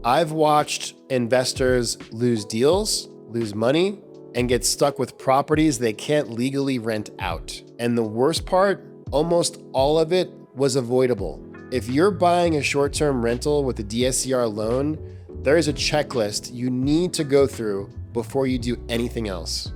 I've watched investors lose deals, lose money, and get stuck with properties they can't legally rent out. And the worst part, almost all of it was avoidable. If you're buying a short-term rental with a DSCR loan, there is a checklist you need to go through before you do anything else.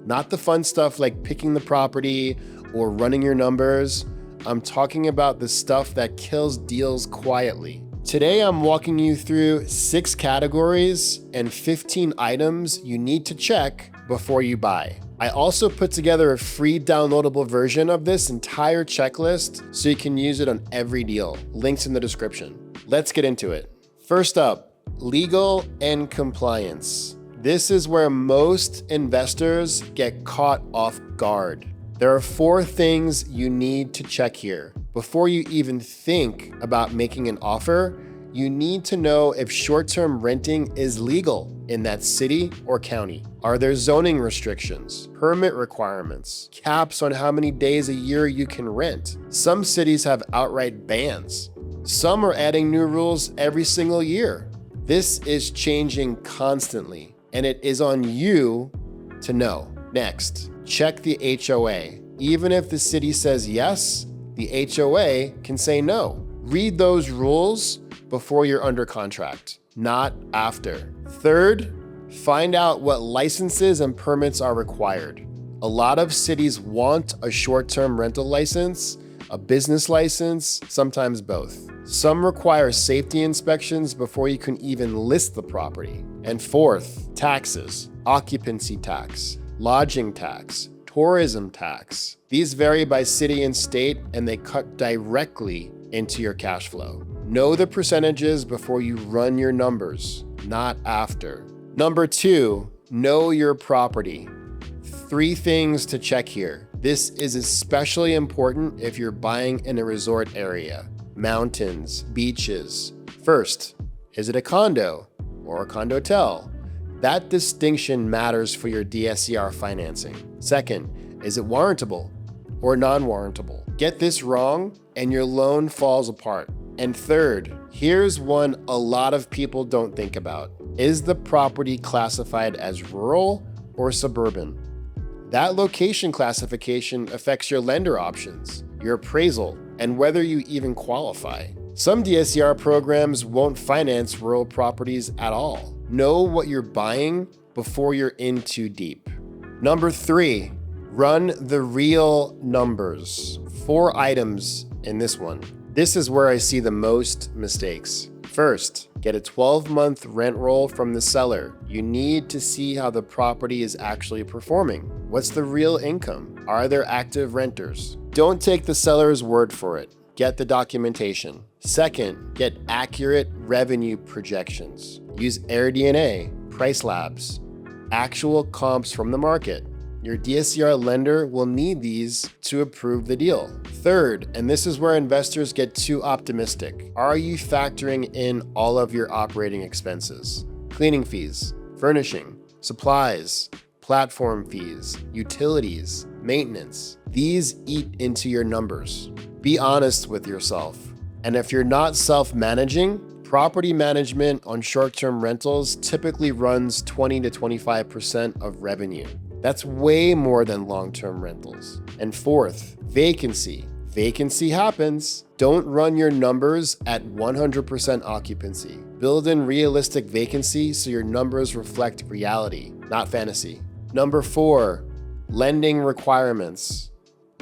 Not the fun stuff like picking the property or running your numbers. I'm talking about the stuff that kills deals quietly. Today, I'm walking you through 6 categories and 15 items you need to check before you buy. I also put together a free downloadable version of this entire checklist so you can use it on every deal. Links in the description. Let's get into it. First up, legal and compliance. This is where most investors get caught off guard. There are 4 things you need to check here. Before you even think about making an offer, you need to know if short-term renting is legal in that city or county. Are there zoning restrictions, permit requirements, caps on how many days a year you can rent? Some cities have outright bans. Some are adding new rules every single year. This is changing constantly, and it is on you to know. Next, check the HOA. Even if the city says yes, the HOA can say no. Read those rules before you're under contract, not after. Third, find out what licenses and permits are required. A lot of cities want a short-term rental license, a business license, sometimes both. Some require safety inspections before you can even list the property. And fourth, taxes, occupancy tax, lodging tax, tourism tax. These vary by city and state, and they cut directly into your cash flow. Know the percentages before you run your numbers, not after. Number 2, know your property. 3 things to check here. This is especially important if you're buying in a resort area, mountains, beaches. First, is it a condo or a condotel? That distinction matters for your DSCR financing. Second, is it warrantable or non-warrantable? Get this wrong and your loan falls apart. And third, here's one a lot of people don't think about. Is the property classified as rural or suburban? That location classification affects your lender options, your appraisal, and whether you even qualify. Some DSCR programs won't finance rural properties at all. Know what you're buying before you're in too deep. Number 3, run the real numbers. 4 items in this one. This is where I see the most mistakes. First, get a 12-month rent roll from the seller. You need to see how the property is actually performing. What's the real income? Are there active renters? Don't take the seller's word for it. Get the documentation. Second, get accurate revenue projections. Use AirDNA, Price Labs, actual comps from the market. Your DSCR lender will need these to approve the deal. Third, and this is where investors get too optimistic, are you factoring in all of your operating expenses? Cleaning fees, furnishing, supplies, platform fees, utilities, maintenance. These eat into your numbers. Be honest with yourself. And if you're not self-managing, property management on short-term rentals typically runs 20 to 25% of revenue. That's way more than long-term rentals. And fourth, vacancy. Vacancy happens. Don't run your numbers at 100% occupancy. Build in realistic vacancy so your numbers reflect reality, not fantasy. Number 4, lending requirements.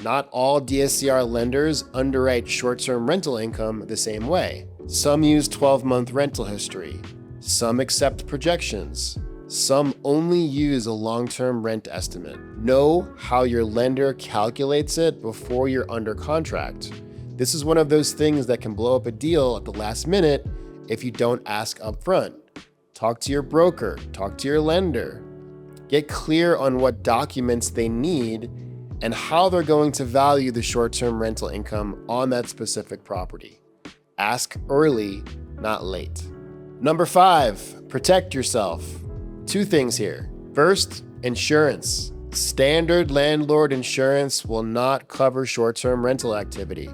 Not all DSCR lenders underwrite short-term rental income the same way. Some use 12-month rental history. Some accept projections. Some only use a long-term rent estimate. Know how your lender calculates it before you're under contract. This is one of those things that can blow up a deal at the last minute if you don't ask upfront. Talk to your broker, talk to your lender. Get clear on what documents they need and how they're going to value the short-term rental income on that specific property. Ask early, not late. Number 5, protect yourself. 2 things here. First, insurance. Standard landlord insurance will not cover short-term rental activity.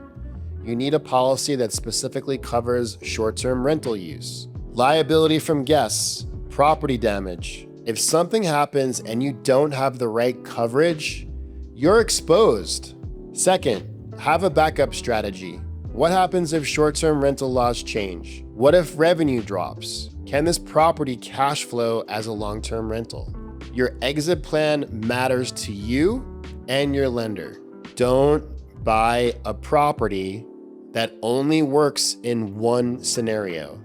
You need a policy that specifically covers short-term rental use. Liability from guests, property damage. If something happens and you don't have the right coverage, you're exposed. Second, have a backup strategy. What happens if short-term rental laws change? What if revenue drops? Can this property cash flow as a long-term rental? Your exit plan matters to you and your lender. Don't buy a property that only works in one scenario.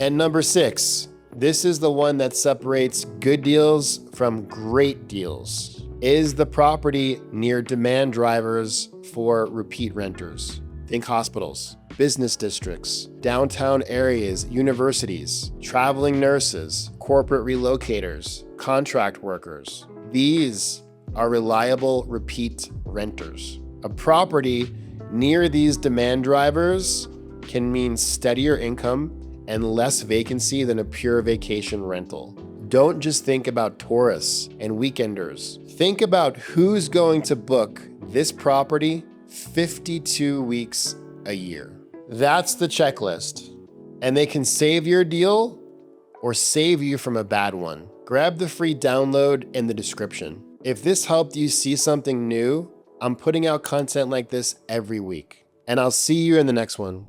And number 6, this is the one that separates good deals from great deals. Is the property near demand drivers for repeat renters? Think hospitals, business districts, downtown areas, universities, traveling nurses, corporate relocators, contract workers. These are reliable repeat renters. A property near these demand drivers can mean steadier income and less vacancy than a pure vacation rental. Don't just think about tourists and weekenders. Think about who's going to book this property 52 weeks a year. That's the checklist. And they can save your deal or save you from a bad one. Grab the free download in the description. If this helped you see something new, I'm putting out content like this every week. And I'll see you in the next one.